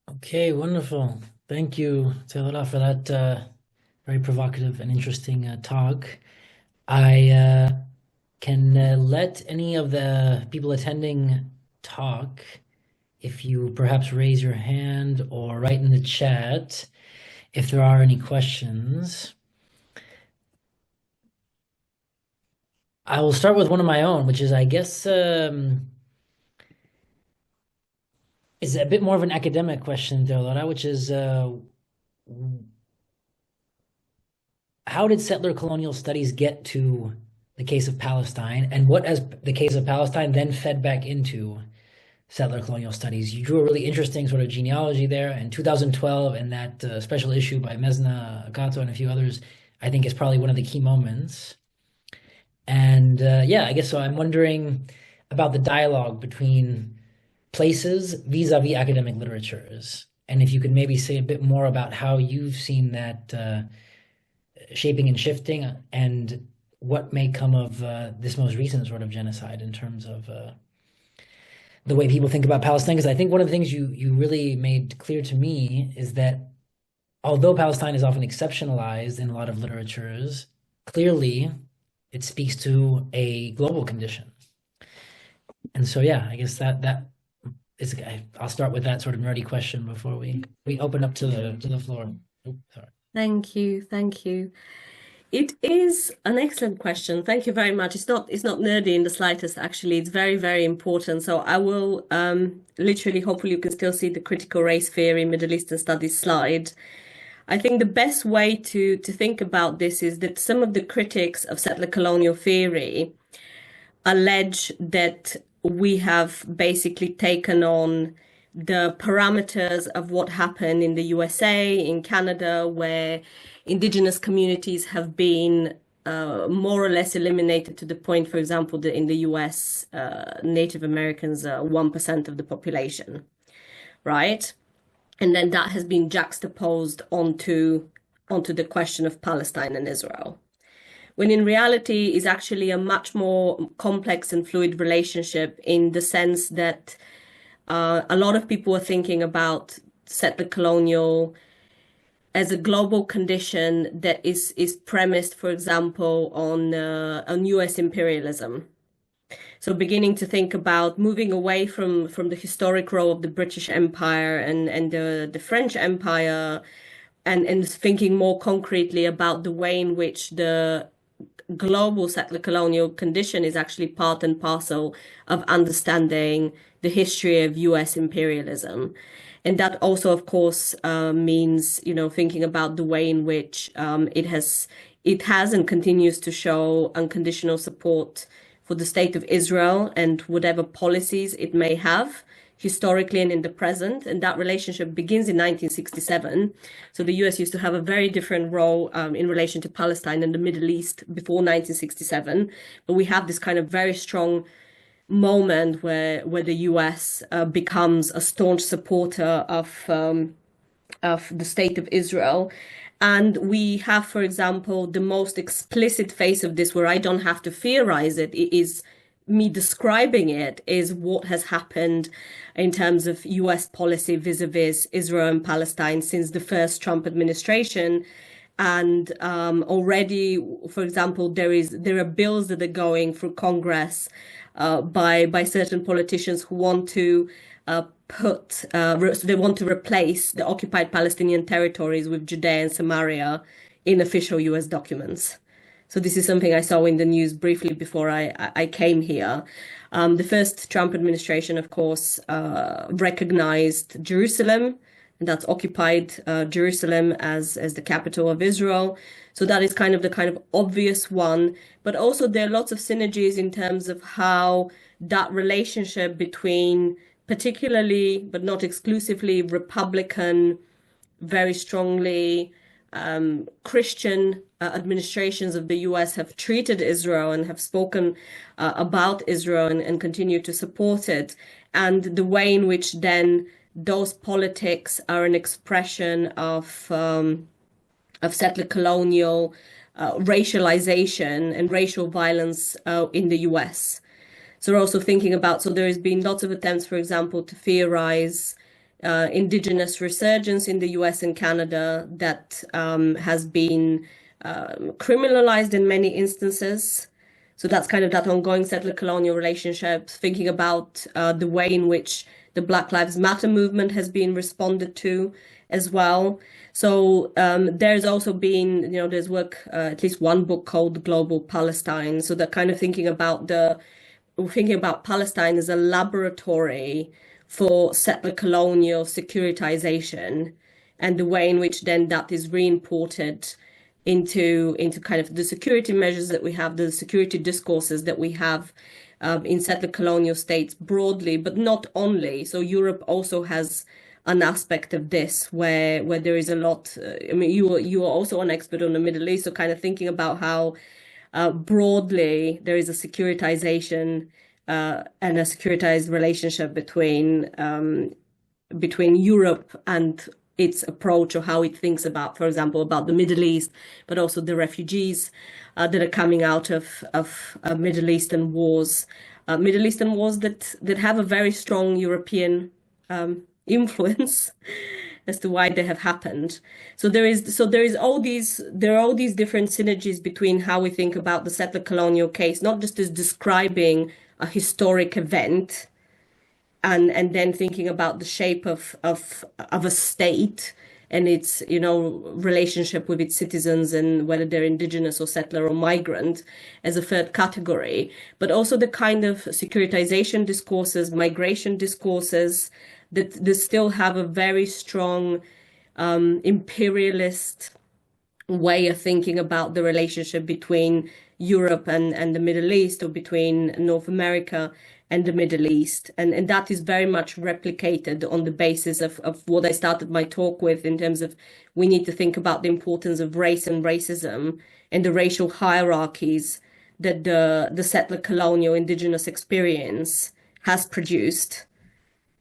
Okay, wonderful. Thank you, Teodora, for that very provocative and interesting talk. I can let any of the people attending talk if you perhaps raise your hand or write in the chat if there are any questions. I will start with one of my own, which is, I guess, is a bit more of an academic question, Teodora, which is, how did settler colonial studies get to the case of Palestine, and what has the case of Palestine then fed back into settler colonial studies? You drew a really interesting sort of genealogy there, and 2012 and that special issue by Mesna Gato and a few others, I think is probably one of the key moments. And yeah, I guess so. I'm wondering about the dialogue between places vis-a-vis academic literatures, and if you could maybe say a bit more about how you've seen that shaping and shifting, and what may come of this most recent sort of genocide in terms of the way people think about Palestine. Because I think one of the things you really made clear to me is that although Palestine is often exceptionalized in a lot of literatures, clearly it speaks to a global condition. And so, yeah, I guess that is, I'll start with that sort of nerdy question before we open up to the floor. Oops, sorry. Thank you. Thank you. It is an excellent question. Thank you very much. It's not nerdy in the slightest, actually. It's very, very important. So I will literally, hopefully you can still see the critical race theory, Middle Eastern studies slide. I think the best way to think about this is that some of the critics of settler colonial theory allege that we have basically taken on the parameters of what happened in the USA, in Canada, where indigenous communities have been more or less eliminated to the point, for example, that in the US, Native Americans are 1% of the population, right? And then that has been juxtaposed onto the question of Palestine and Israel, when in reality is actually a much more complex and fluid relationship, in the sense that a lot of people are thinking about settler colonial as a global condition that is premised, for example, on US imperialism. So beginning to think about moving away from the historic role of the British Empire and the French Empire, and thinking more concretely about the way in which the global settler colonial condition is actually part and parcel of understanding the history of US imperialism. And that also, of course, means, thinking about the way in which it has and continues to show unconditional support for the state of Israel and whatever policies it may have historically and in the present. And that relationship begins in 1967. So the US used to have a very different role in relation to Palestine and the Middle East before 1967. But we have this kind of very strong moment where the US becomes a staunch supporter of the state of Israel. And we have, for example, the most explicit face of this, where I don't have to theorize it, it is me describing it, is what has happened in terms of US policy vis-a-vis Israel and Palestine since the first Trump administration. And already, for example, there are bills that are going through Congress by certain politicians who want to they want to replace the occupied Palestinian territories with Judea and Samaria in official US documents. So this is something I saw in the news briefly before I came here. The first Trump administration, of course, recognized Jerusalem, and that's occupied Jerusalem as the capital of Israel. So that is the kind of obvious one. But also there are lots of synergies in terms of how that relationship between particularly, but not exclusively, Republican, very strongly Christian administrations of the US have treated Israel and have spoken about Israel and continue to support it. And the way in which then those politics are an expression of settler colonial racialization and racial violence in the US. So we're also thinking about, so there has been lots of attempts, for example, to theorize indigenous resurgence in the US and Canada that has been criminalized in many instances. So that's that ongoing settler colonial relationship, thinking about the way in which the Black Lives Matter movement has been responded to as well. So there's also been, there's work, at least one book called Global Palestine. So that thinking about Palestine as a laboratory for settler colonial securitization, and the way in which then that is reimported into the security measures that we have, the security discourses that we have in settler colonial states broadly, but not only. So Europe also has an aspect of this where there is a lot. You are also an expert on the Middle East, so thinking about how broadly there is a securitization and a securitized relationship between Europe and its approach, or how it thinks about, for example, about the Middle East, but also the refugees that are coming out of Middle Eastern wars that have a very strong European influence as to why they have happened. So there are all these different synergies between how we think about the settler colonial case, not just as describing a historic event, and then thinking about the shape of a state and its relationship with its citizens, and whether they're indigenous or settler or migrant as a third category, but also the securitization discourses, migration discourses that still have a very strong imperialist way of thinking about the relationship between Europe and the Middle East, or between North America and the Middle East. And that is very much replicated on the basis of what I started my talk with, in terms of we need to think about the importance of race and racism and the racial hierarchies that the settler colonial indigenous experience has produced.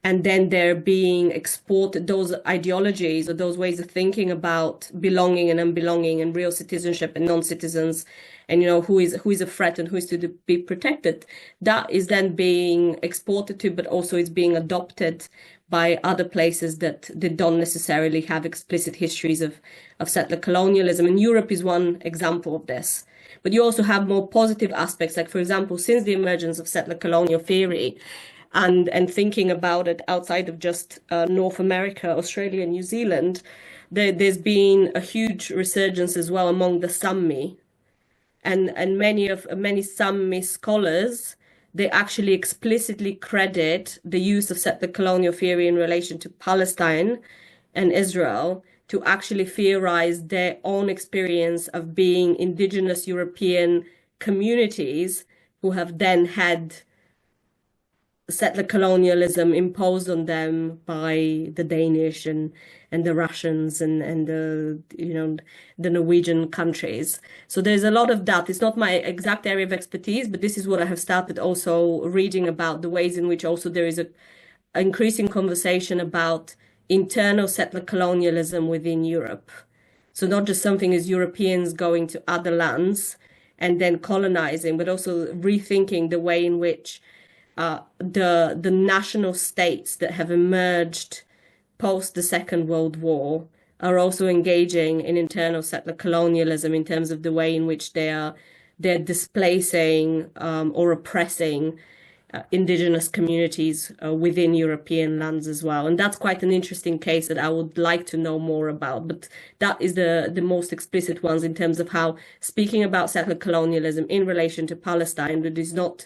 and then they're being exported, those ideologies or those ways of thinking about belonging and unbelonging and real citizenship and non-citizens, and who is a threat and who is to be protected, that is then being exported to, but also is being adopted by other places that they don't necessarily have explicit histories of settler colonialism. And Europe is one example of this. But you also have more positive aspects, like, for example, since the emergence of settler colonial theory, and thinking about it outside of just North America, Australia, New Zealand, there's been a huge resurgence as well among the Sami, and many Sami scholars, they actually explicitly credit the use of settler colonial theory in relation to Palestine and Israel to actually theorize their own experience of being indigenous European communities who have then had settler colonialism imposed on them by the Danish and the Russians and the the Norwegian countries. So there's a lot of that. It's not my exact area of expertise, but this is what I have started also reading about, the ways in which also there is a increasing conversation about internal settler colonialism within Europe. So not just something as Europeans going to other lands and then colonizing, but also rethinking the way in which the national states that have emerged post the Second World War are also engaging in internal settler colonialism in terms of the way in which they're displacing or oppressing indigenous communities within European lands as well. And that's quite an interesting case that I would like to know more about. But that is the most explicit ones in terms of how speaking about settler colonialism in relation to Palestine, that is not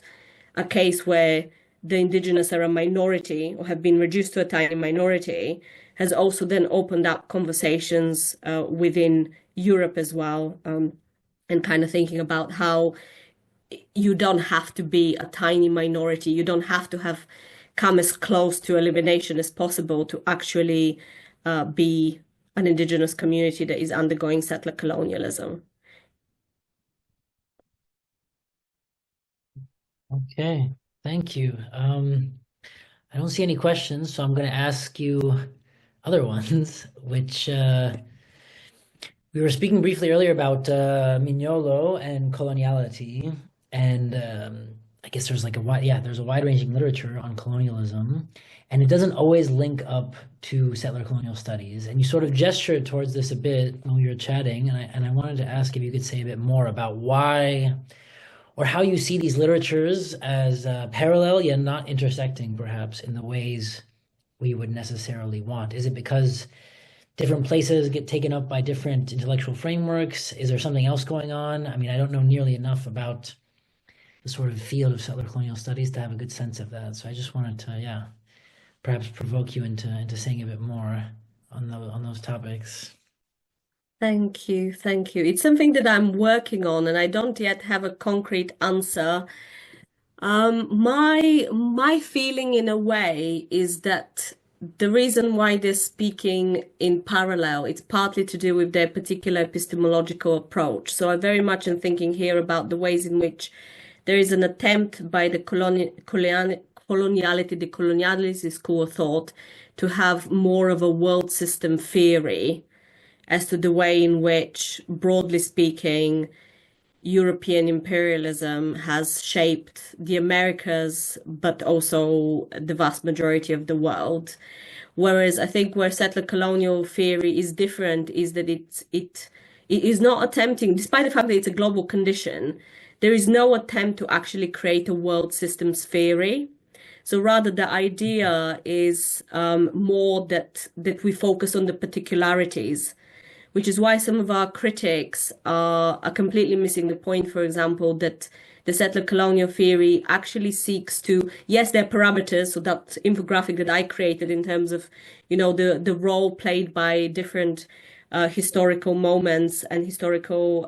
a case where the indigenous are a minority or have been reduced to a tiny minority, has also then opened up conversations within Europe as well, and kind of thinking about how you don't have to be a tiny minority. You don't have to have come as close to elimination as possible to actually be an indigenous community that is undergoing settler colonialism. Okay, thank you. I don't see any questions, so I'm going to ask you other ones, which we were speaking briefly earlier about Mignolo and coloniality, and I guess there's there's a wide-ranging literature on colonialism, and it doesn't always link up to settler colonial studies. And you sort of gestured towards this a bit when we were chatting, and I wanted to ask if you could say a bit more about why or how you see these literatures as parallel yet not intersecting, perhaps, in the ways we would necessarily want. Is it because different places get taken up by different intellectual frameworks? Is there something else going on? I mean, I don't know nearly enough about the sort of field of settler colonial studies to have a good sense of that. So I just wanted to, perhaps provoke you into saying a bit more on those topics. Thank you. Thank you. It's something that I'm working on, and I don't yet have a concrete answer. My feeling in a way is that the reason why they're speaking in parallel, it's partly to do with their particular epistemological approach. So I very much am thinking here about the ways in which there is an attempt by the coloniality, decoloniality school of thought to have more of a world system theory as to the way in which, broadly speaking, European imperialism has shaped the Americas, but also the vast majority of the world. Whereas I think where settler colonial theory is different is that it is not attempting, despite the fact that it's a global condition, there is no attempt to actually create a world systems theory. So rather, the idea is more that we focus on the particularities, which is why some of our critics are completely missing the point, for example, that the settler colonial theory actually seeks to, yes, there are parameters, so that infographic that I created in terms of, the role played by different historical moments and historical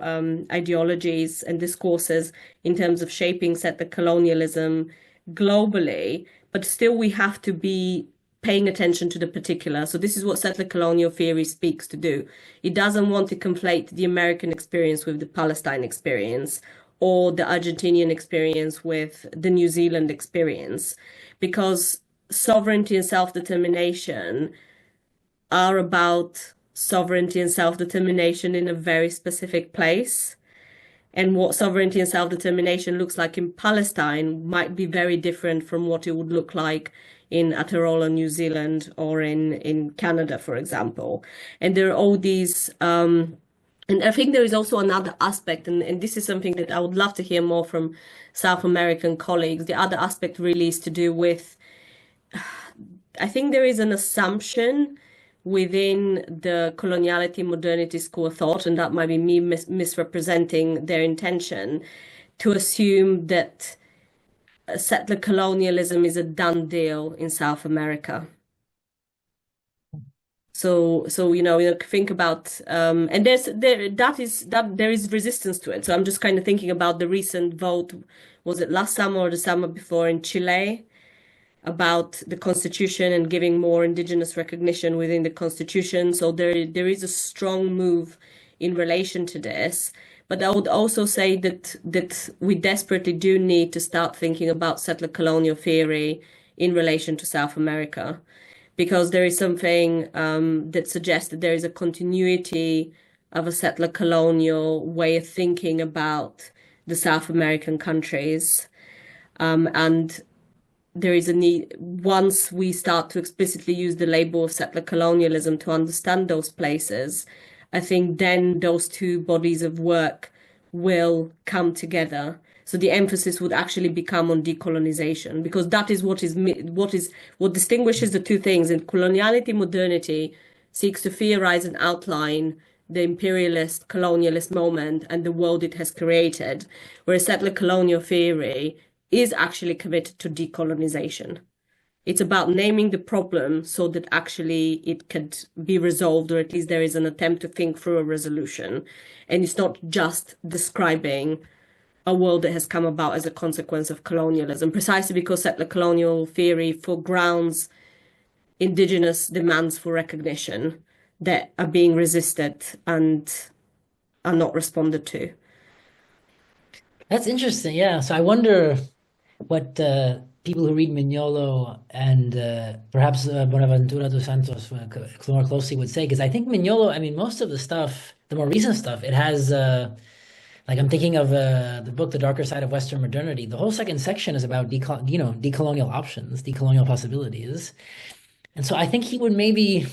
ideologies and discourses in terms of shaping settler colonialism globally, but still we have to be paying attention to the particular. So this is what settler colonial theory speaks to do. It doesn't want to conflate the American experience with the Palestine experience or the Argentinian experience with the New Zealand experience, because sovereignty and self-determination are about sovereignty and self-determination in a very specific place. And what sovereignty and self-determination looks like in Palestine might be very different from what it would look like in Aotearoa, New Zealand, or in Canada, for example. And there are all these, and I think there is also another aspect, and this is something that I would love to hear more from South American colleagues. The other aspect really is to do with, I think there is an assumption within the coloniality modernity school of thought, and that might be me misrepresenting their intention, to assume that settler colonialism is a done deal in South America. So think about and there is resistance to it. So I'm just kind of thinking about the recent vote, was it last summer or the summer before in Chile, about the constitution and giving more indigenous recognition within the constitution. So there is a strong move in relation to this. But I would also say that we desperately do need to start thinking about settler colonial theory in relation to South America, because there is something that suggests that there is a continuity of a settler colonial way of thinking about the South American countries. And there is a need, once we start to explicitly use the label of settler colonialism to understand those places, I think then those two bodies of work will come together. So the emphasis would actually become on decolonization, because that is what distinguishes the two things. And coloniality modernity seeks to theorize and outline the imperialist colonialist moment and the world it has created, whereas settler colonial theory is actually committed to decolonization. It's about naming the problem so that actually it could be resolved, or at least there is an attempt to think through a resolution. And it's not just describing a world that has come about as a consequence of colonialism, precisely because settler colonial theory foregrounds indigenous demands for recognition that are being resisted and are not responded to. That's interesting. Yeah. So I wonder what people who read Mignolo and perhaps Bonaventura dos Santos more closely would say, because I think Mignolo, I mean, most of the stuff, the more recent stuff, it has, like I'm thinking of the book, The Darker Side of Western Modernity. The whole second section is about decolonial options, decolonial possibilities. And so I think he would maybe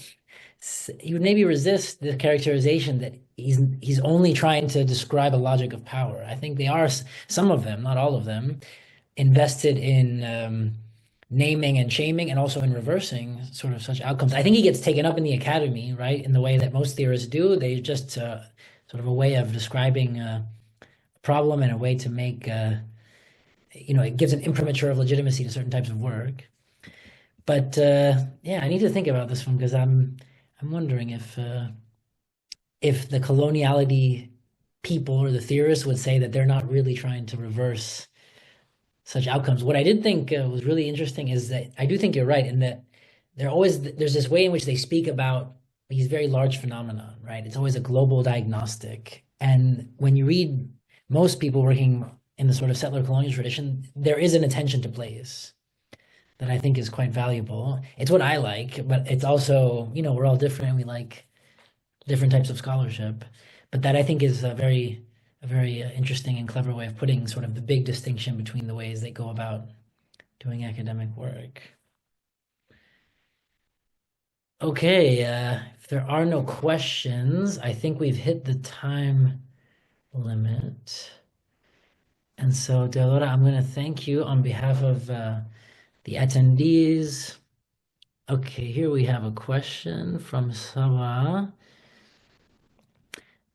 resist the characterization that he's only trying to describe a logic of power. I think they are, some of them, not all of them, invested in naming and shaming, and also in reversing sort of such outcomes. I think he gets taken up in the academy, right, in the way that most theorists do. They just sort of a way of describing a problem and a way to make, it gives an imprimatur of legitimacy to certain types of work. But yeah, I need to think about this one, because I'm wondering if the coloniality people or the theorists would say that they're not really trying to reverse such outcomes. What I did think was really interesting is that I do think you're right in that there's this way in which they speak about these very large phenomena, right? It's always a global diagnostic. And when you read most people working in the sort of settler colonial tradition, there is an attention to place that I think is quite valuable. It's what I like, but it's also, we're all different. We like different types of scholarship. But that I think is a very interesting and clever way of putting sort of the big distinction between the ways they go about doing academic work. Okay, if there are no questions, I think we've hit the time limit. And so, Deodora, I'm going to thank you on behalf of the attendees. Okay, here we have a question from Sawa.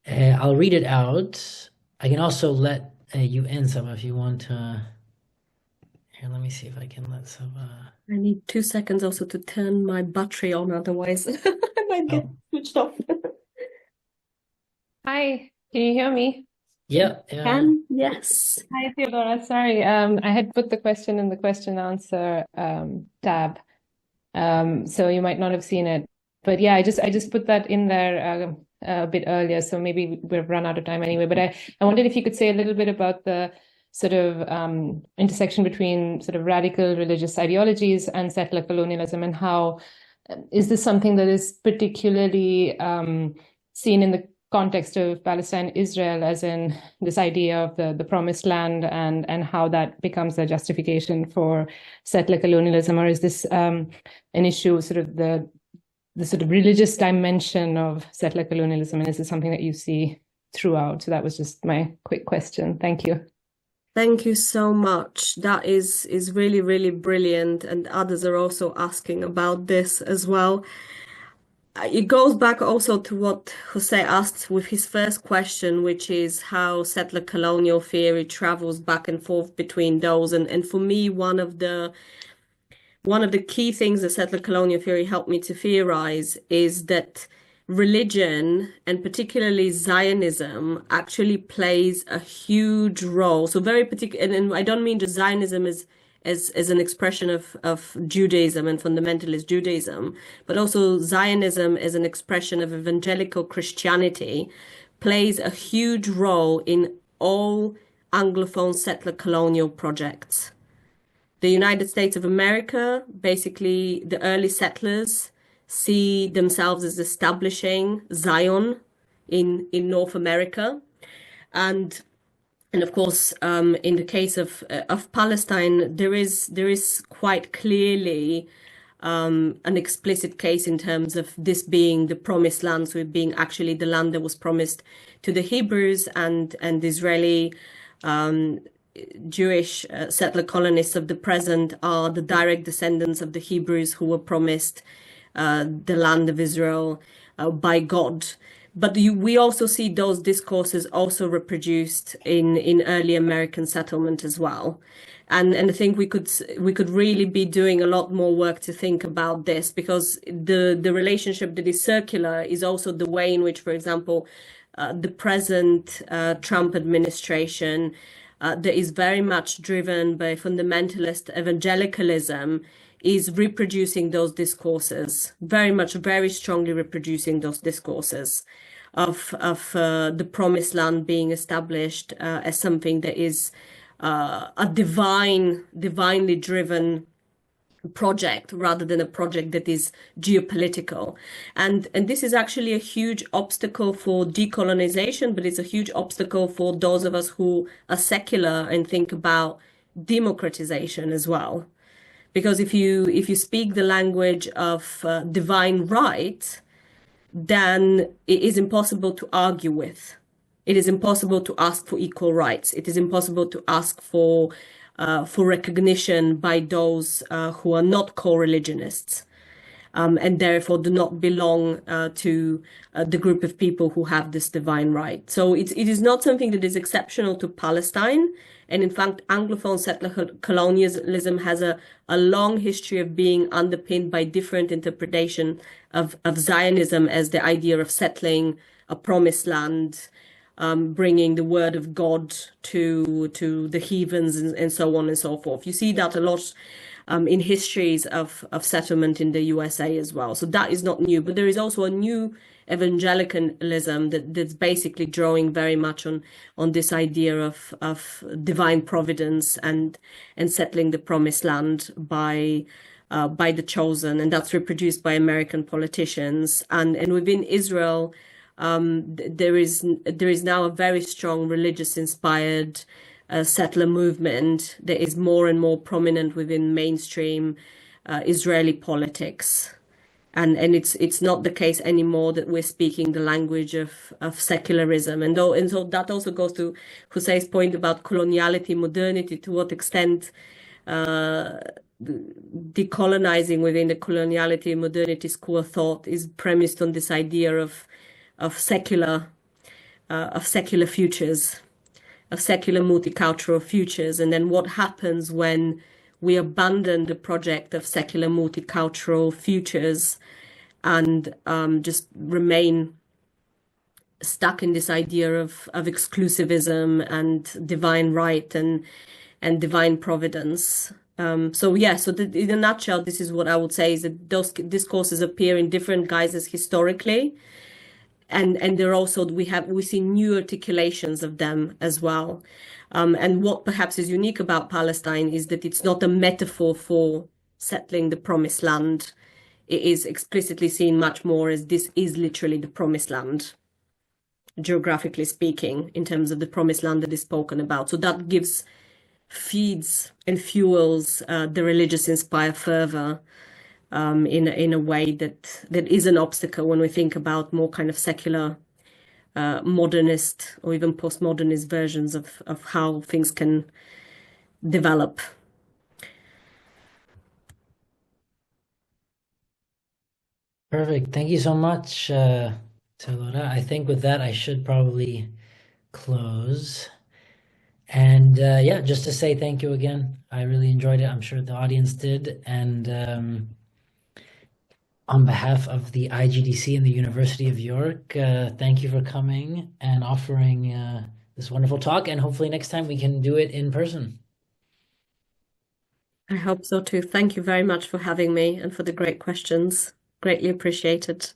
I'll read it out. I can also let you in, Saba, if you want to. Here, let me see if I can let Saba. I need 2 seconds also to turn my battery on, otherwise I might get switched off. Hi, can you hear me? Yeah. Yes. Hi, Theodora. Sorry, I had put the question in the question answer tab, so you might not have seen it. But yeah, I just put that in there a bit earlier, so maybe we've run out of time anyway. But I wondered if you could say a little bit about the sort of intersection between sort of radical religious ideologies and settler colonialism, and how is this something that is particularly seen in the context of Palestine-Israel, as in this idea of the promised land, and how that becomes a justification for settler colonialism? Or is this an issue, sort of the sort of religious dimension of settler colonialism, and is it something that you see throughout? So that was just my quick question. Thank you. Thank you so much. That is really, really brilliant, and others are also asking about this as well. It goes back also to what Jose asked with his first question, which is how settler colonial theory travels back and forth between those. And for me, one of the key things that settler colonial theory helped me to theorize is that religion, and particularly Zionism, actually plays a huge role. So very particular, and I don't mean just Zionism as an expression of Judaism and fundamentalist Judaism, but also Zionism as an expression of evangelical Christianity plays a huge role in all Anglophone settler colonial projects. The United States of America, basically the early settlers see themselves as establishing Zion in North America. And of course, in the case of Palestine, there is quite clearly an explicit case in terms of this being the promised land, so it being actually the land that was promised to the Hebrews, and Israeli Jewish settler colonists of the present are the direct descendants of the Hebrews who were promised the land of Israel by God. But we also see those discourses also reproduced in early American settlement as well. And I think we could really be doing a lot more work to think about this, because the relationship that is circular is also the way in which, for example, the present Trump administration that is very much driven by fundamentalist evangelicalism is reproducing those discourses, very strongly reproducing those discourses of the promised land being established as something that is a divinely driven project rather than a project that is geopolitical. And this is actually a huge obstacle for decolonization, but it's a huge obstacle for those of us who are secular and think about democratization as well. Because if you speak the language of divine right, then it is impossible to argue with. It is impossible to ask for equal rights. It is impossible to ask for recognition by those who are not co-religionists, and therefore do not belong to the group of people who have this divine right. So it is not something that is exceptional to Palestine. And in fact, Anglophone settler colonialism has a long history of being underpinned by different interpretation of Zionism as the idea of settling a promised land, bringing the word of God to the heathens, and so on and so forth. You see that a lot in histories of settlement in the USA as well. So that is not new, but there is also a new evangelicalism that's basically drawing very much on this idea of divine providence and settling the promised land by the chosen, and that's reproduced by American politicians. And within Israel, there is now a very strong religious inspired settler movement that is more and more prominent within mainstream Israeli politics. And it's not the case anymore that we're speaking the language of secularism. And so that also goes to Jose's point about coloniality, modernity, to what extent decolonizing within the coloniality and modernity school of thought is premised on this idea of secular futures, of secular multicultural futures. And then what happens when we abandon the project of secular multicultural futures and just remain stuck in this idea of exclusivism and divine right and divine providence. So in a nutshell, this is what I would say, is that those discourses appear in different guises historically, and they're also, we see new articulations of them as well. And what perhaps is unique about Palestine is that it's not a metaphor for settling the promised land. It is explicitly seen much more as this is literally the promised land, geographically speaking, in terms of the promised land that is spoken about. So that feeds and fuels the religious inspired fervor in a way that is an obstacle when we think about more kind of secular, modernist or even postmodernist versions of how things can develop. Perfect. Thank you so much, Teodora. I think with that, I should probably close. And yeah, just to say thank you again. I really enjoyed it. I'm sure the audience did. And on behalf of the IGDC and the University of York, thank you for coming and offering this wonderful talk. And hopefully next time we can do it in person. I hope so too. Thank you very much for having me and for the great questions. Greatly appreciated.